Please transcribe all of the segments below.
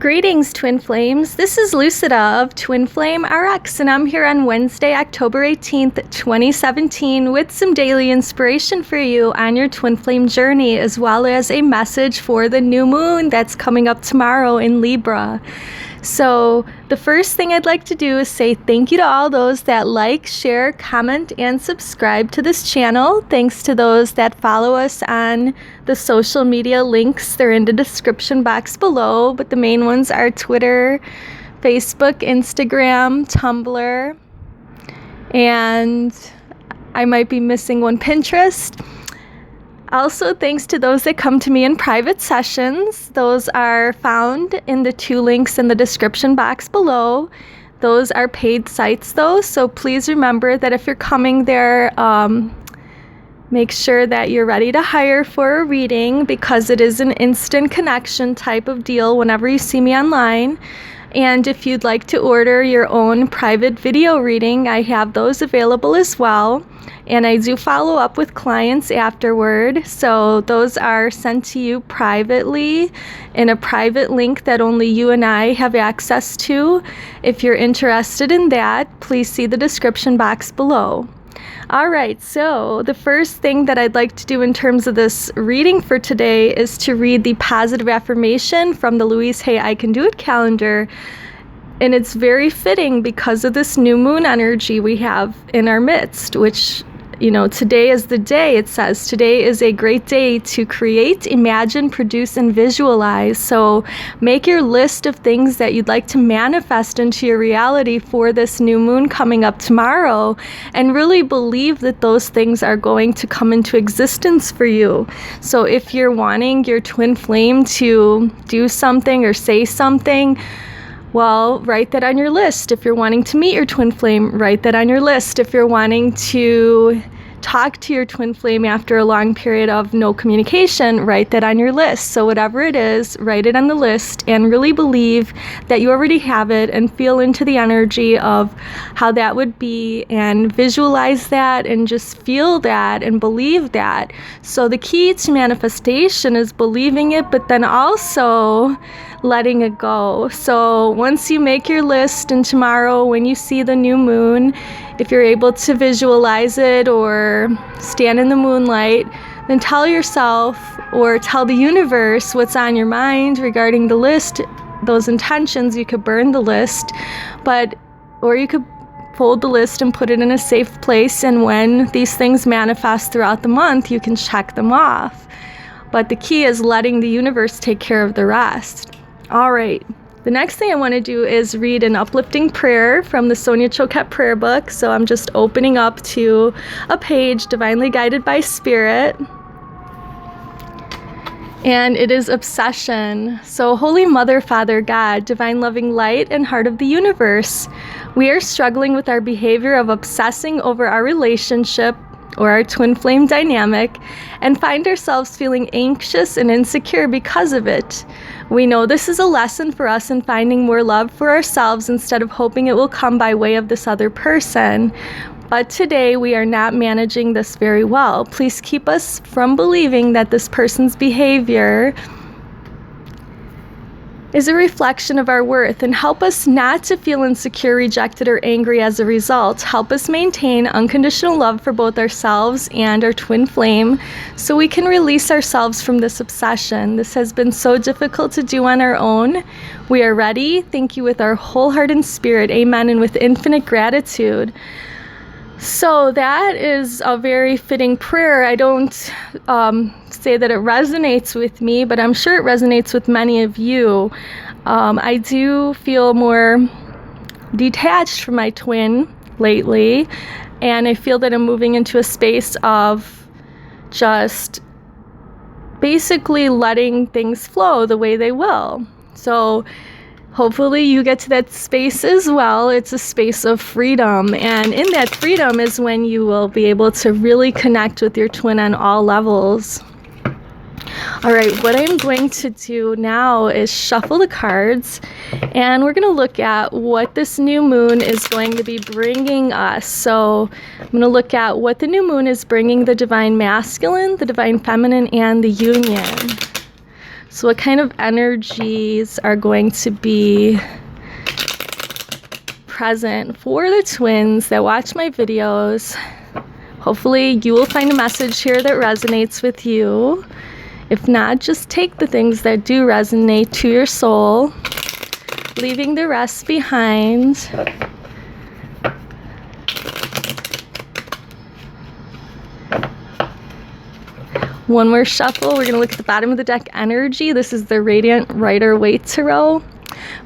Greetings, Twin Flames. This is Lucida of Twin Flame RX, and I'm here on Wednesday, October 18th, 2017, with some daily inspiration for you on your Twin Flame journey, as well as a message for the new moon that's coming up tomorrow in Libra. So the first thing I'd like to do is say thank you to all those that like, share, comment, and subscribe to this channel. Thanks to those that follow us on the social media links. They're in the description box below, but the main ones are Twitter, Facebook, Instagram, Tumblr, and I might be missing one, Pinterest. Also, thanks to those that come to me in private sessions. Those are found in the two links in the description box below. Those are paid sites though, so please remember that if you're coming there, make sure that you're ready to hire for a reading, because it is an instant connection type of deal whenever you see me online. And if you'd like to order your own private video reading, I have those available as well. And I do follow up with clients afterward. So those are sent to you privately in a private link that only you and I have access to. If you're interested in that, please see the description box below. Alright, so the first thing that I'd like to do in terms of this reading for today is to read the positive affirmation from the Louise Hey I Can Do It calendar. And it's very fitting because of this new moon energy we have in our midst, which, you know, today is the day. It says today is a great day to create, imagine, produce, and visualize. So make your list of things that you'd like to manifest into your reality for this new moon coming up tomorrow, and really believe that those things are going to come into existence for you. So if you're wanting your twin flame to do something or say something, well, write that on your list. If you're wanting to meet your twin flame, write that on your list. If you're wanting to talk to your twin flame after a long period of no communication, write that on your list. So whatever it is, write it on the list and really believe that you already have it, and feel into the energy of how that would be, and visualize that and just feel that and believe that. So the key to manifestation is believing it, but then also letting it go. So once you make your list, and tomorrow when you see the new moon, if you're able to visualize it or stand in the moonlight, then tell yourself or tell the universe what's on your mind regarding the list, those intentions. You could burn the list, or you could fold the list and put it in a safe place, and when these things manifest throughout the month, you can check them off. But the key is letting the universe take care of the rest. All right, the next thing I want to do is read an uplifting prayer from the Sonia Choquette prayer book. So I'm just opening up to a page, Divinely Guided by Spirit. And it is obsession. So, Holy Mother, Father, God, divine loving light and heart of the universe, we are struggling with our behavior of obsessing over our relationship or our twin flame dynamic, and find ourselves feeling anxious and insecure because of it. We know this is a lesson for us in finding more love for ourselves instead of hoping it will come by way of this other person. But today we are not managing this very well. Please keep us from believing that this person's behavior is a reflection of our worth, and help us not to feel insecure, rejected, or angry as a result. Help us maintain unconditional love for both ourselves and our twin flame, so we can release ourselves from this obsession. This has been so difficult to do on our own. We are ready. Thank you with our whole heart and spirit. Amen. And with infinite gratitude. So that is a very fitting prayer. I don't say that it resonates with me, but I'm sure it resonates with many of you. I do feel more detached from my twin lately, and I feel that I'm moving into a space of just basically letting things flow the way they will. So hopefully you get to that space as well. It's a space of freedom, and in that freedom is when you will be able to really connect with your twin on all levels. All right, what I'm going to do now is shuffle the cards, and we're going to look at what this new moon is going to be bringing us. So I'm going to look at what the new moon is bringing the divine masculine, the divine feminine, and the union. So what kind of energies are going to be present for the twins that watch my videos? Hopefully you will find a message here that resonates with you. If not, just take the things that do resonate to your soul, leaving the rest behind. One more shuffle. We're going to look at the bottom of the deck energy. This is the Radiant Rider-Waite Tarot.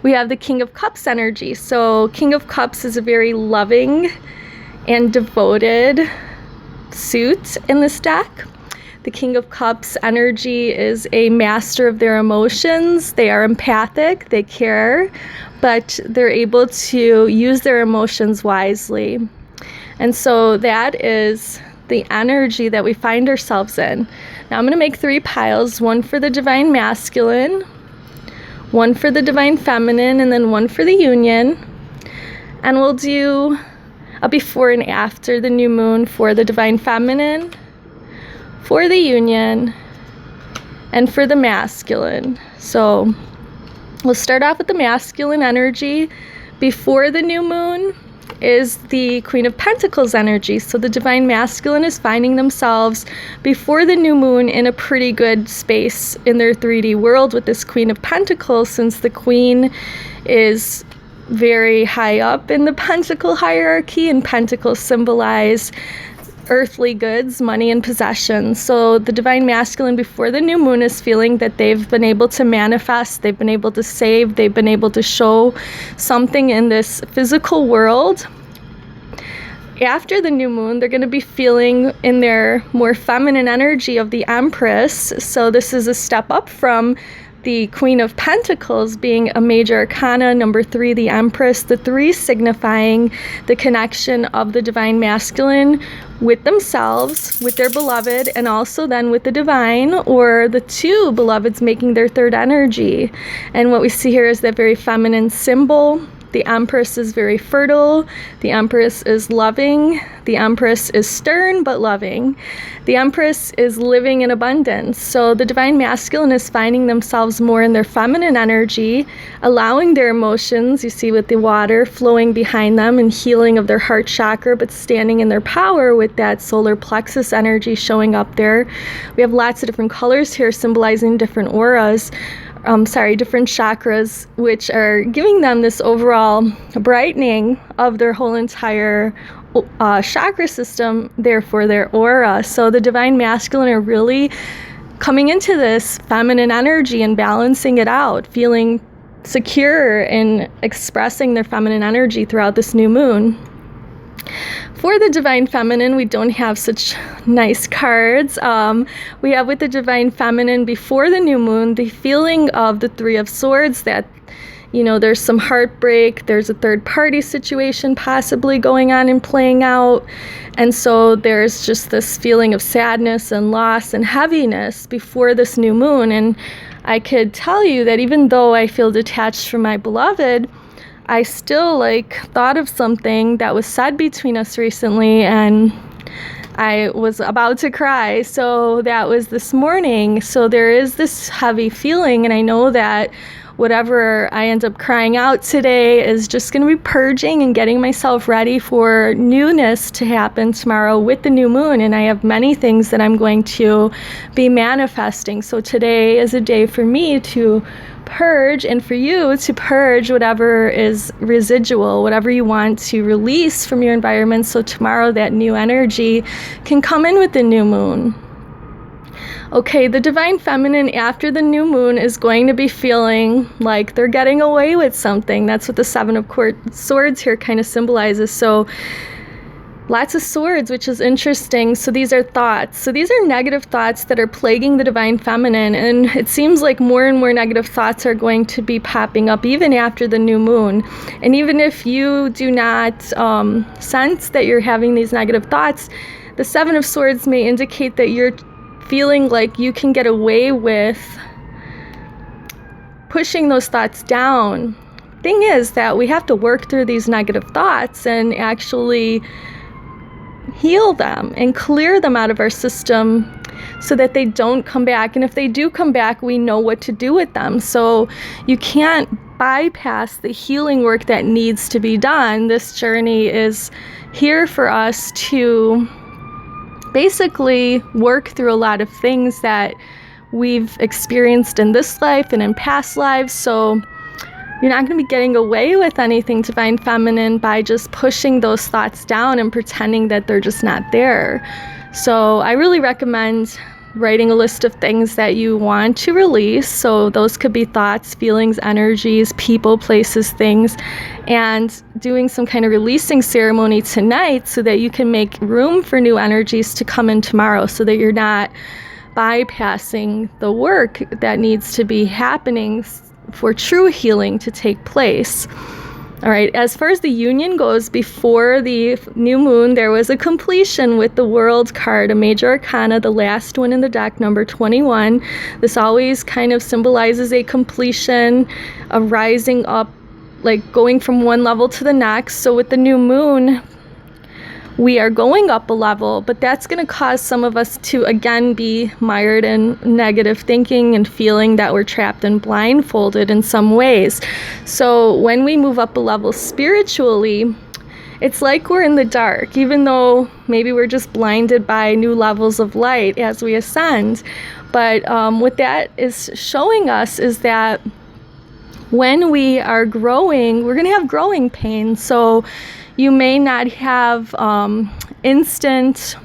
We have the King of Cups energy. So King of Cups is a very loving and devoted suit in this deck. The King of Cups energy is a master of their emotions. They are empathic, they care, but they're able to use their emotions wisely. And so that is the energy that we find ourselves in. Now I'm going to make 3 piles, one for the Divine Masculine, one for the Divine Feminine, and then one for the Union. And we'll do a before and after the new moon for the Divine Feminine, for the Union, and for the Masculine. So we'll start off with the masculine energy. Before the new moon is the Queen of Pentacles energy. So the Divine Masculine is finding themselves before the new moon in a pretty good space in their 3D world with this Queen of Pentacles, since the Queen is very high up in the Pentacle hierarchy, and Pentacles symbolize earthly goods, money, and possessions. So the Divine Masculine before the new moon is feeling that they've been able to manifest, they've been able to save, they've been able to show something in this physical world. After the new moon, they're going to be feeling in their more feminine energy of the Empress. So this is a step up from the Queen of Pentacles being a major arcana, number 3, the Empress, the 3 signifying the connection of the Divine Masculine with themselves, with their beloved, and also then with the divine, or the 2 beloveds making their 3rd energy. And what we see here is that very feminine symbol. The Empress is very fertile. The Empress is loving. The Empress is stern but loving. The Empress is living in abundance. So the Divine Masculine is finding themselves more in their feminine energy, allowing their emotions, you see with the water flowing behind them and healing of their heart chakra, but standing in their power with that solar plexus energy showing up there. We have lots of different colors here symbolizing different auras. Different chakras, which are giving them this overall brightening of their whole entire chakra system, therefore their aura. So the Divine Masculine are really coming into this feminine energy and balancing it out, feeling secure in expressing their feminine energy throughout this new moon. For the Divine Feminine, we don't have such nice cards. We have with the Divine Feminine before the new moon, the feeling of the 3 of Swords, that, you know, there's some heartbreak, there's a third party situation possibly going on and playing out. And so there's just this feeling of sadness and loss and heaviness before this new moon. And I could tell you that even though I feel detached from my beloved, I still thought of something that was said between us recently, and I was about to cry. So that was this morning. So there is this heavy feeling, and I know that whatever I end up crying out today is just going to be purging and getting myself ready for newness to happen tomorrow with the new moon. And I have many things that I'm going to be manifesting. So today is a day for me to purge, and for you to purge whatever is residual, whatever you want to release from your environment, so tomorrow that new energy can come in with the new moon. Okay, the Divine Feminine after the new moon is going to be feeling like they're getting away with something. That's what the 7 of Swords here kind of symbolizes. So lots of swords, which is interesting. So these are thoughts. So these are negative thoughts that are plaguing the Divine Feminine. And it seems like more and more negative thoughts are going to be popping up even after the new moon. And even if you do not sense that you're having these negative thoughts, the 7 of Swords may indicate that you're feeling like you can get away with pushing those thoughts down. Thing is that we have to work through these negative thoughts and actually heal them and clear them out of our system so that they don't come back. And if they do come back, we know what to do with them. So you can't bypass the healing work that needs to be done. This journey is here for us to basically work through a lot of things that we've experienced in this life and in past lives. So you're not going to be getting away with anything, Divine Feminine, by just pushing those thoughts down and pretending that they're just not there. So I really recommend writing a list of things that you want to release. So those could be thoughts, feelings, energies, people, places, things, and doing some kind of releasing ceremony tonight so that you can make room for new energies to come in tomorrow, so that you're not bypassing the work that needs to be happening for true healing to take place. All right, as far as the union goes, before the new moon, there was a completion with the World card, a major arcana, the last one in the deck, number 21. This always kind of symbolizes a completion, a rising up, like going from one level to the next. So with the new moon, we are going up a level, but that's going to cause some of us to again be mired in negative thinking and feeling that we're trapped and blindfolded in some ways. So when we move up a level spiritually, it's like we're in the dark, even though maybe we're just blinded by new levels of light as we ascend. But what that is showing us is that when we are growing, we're going to have growing pains. So you may not have instant,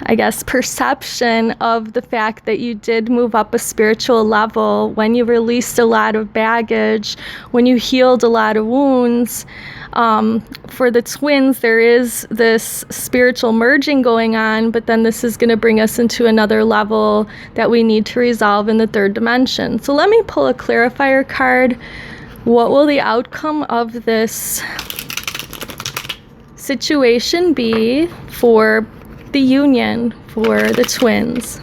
I guess, perception of the fact that you did move up a spiritual level when you released a lot of baggage, when you healed a lot of wounds. For the twins, there is this spiritual merging going on, but then this is going to bring us into another level that we need to resolve in the third dimension. So let me pull a clarifier card. What will the outcome of this situation be for the union, for the twins?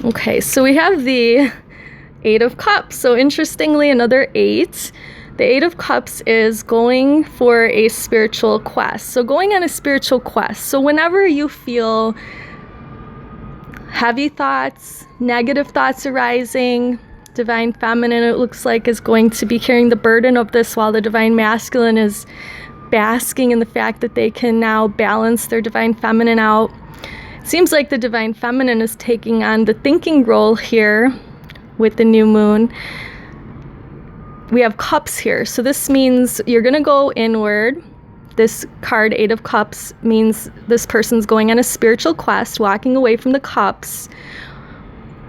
Okay, so we have the Eight of Cups. So interestingly, another 8. The Eight of Cups is going for a spiritual quest. So going on a spiritual quest. So whenever you feel heavy thoughts, negative thoughts arising, Divine Feminine, it looks like, is going to be carrying the burden of this, while the Divine Masculine is basking in the fact that they can now balance their Divine Feminine out. It seems like the Divine Feminine is taking on the thinking role here with the new moon. We have Cups here, so this means you're going to go inward. This card, Eight of Cups, means this person's going on a spiritual quest, walking away from the cups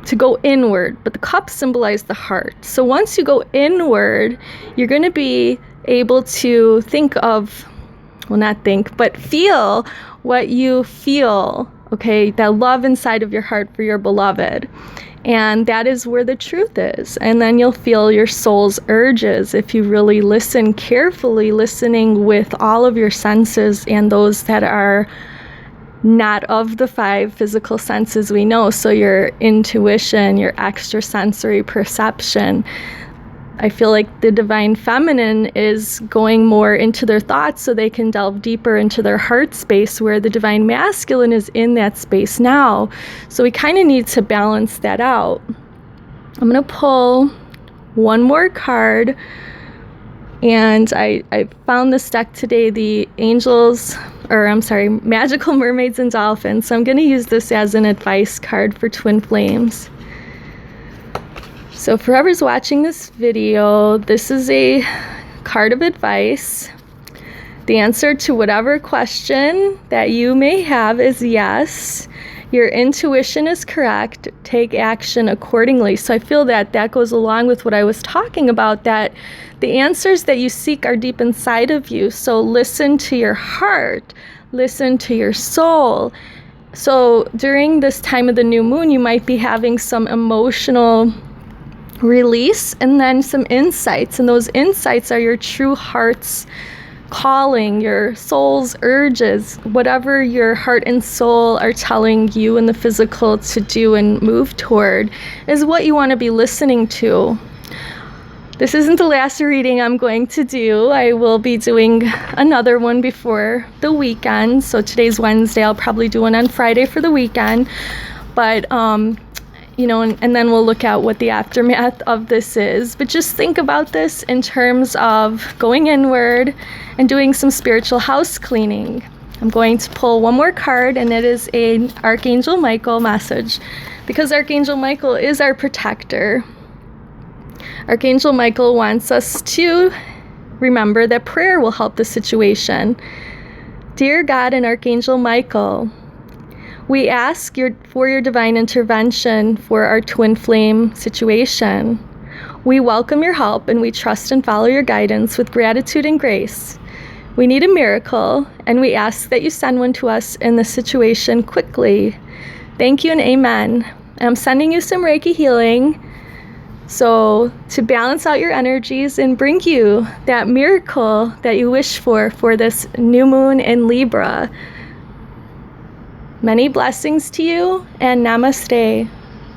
to go inward. But the cups symbolize the heart. So once you go inward, you're going to be able to think of, well, not think, but feel what you feel, okay? That love inside of your heart for your beloved. And that is where the truth is. And then you'll feel your soul's urges if you really listen carefully, listening with all of your senses and those that are not of the 5 physical senses we know. So your intuition, your extrasensory perception. I feel like the Divine Feminine is going more into their thoughts so they can delve deeper into their heart space, where the Divine Masculine is in that space now. So we kind of need to balance that out. I'm going to pull one more card. And I found this deck today, the Magical Mermaids and Dolphins. So I'm going to use this as an advice card for Twin Flames. So for whoever's watching this video, this is a card of advice. The answer to whatever question that you may have is yes. Your intuition is correct. Take action accordingly. So I feel that that goes along with what I was talking about, that the answers that you seek are deep inside of you. So listen to your heart. Listen to your soul. So during this time of the new moon, you might be having some emotional release and then some insights. And those insights are your true heart's calling, your soul's urges, whatever your heart and soul are telling you in the physical to do and move toward is what you want to be listening to. This isn't the last reading I'm going to do. I will be doing another one before the weekend. So today's Wednesday. I'll probably do one on Friday for the weekend. But, you know, and then we'll look at what the aftermath of this is. But just think about this in terms of going inward and doing some spiritual house cleaning. I'm going to pull one more card, and it is an Archangel Michael message, because Archangel Michael is our protector. Archangel Michael wants us to remember that prayer will help the situation. Dear God and Archangel Michael, we ask for your divine intervention for our twin flame situation. We welcome your help and we trust and follow your guidance with gratitude and grace. We need a miracle, and we ask that you send one to us in this situation quickly. Thank you and amen. And I'm sending you some Reiki healing, so to balance out your energies and bring you that miracle that you wish for this new moon in Libra. Many blessings to you, and namaste.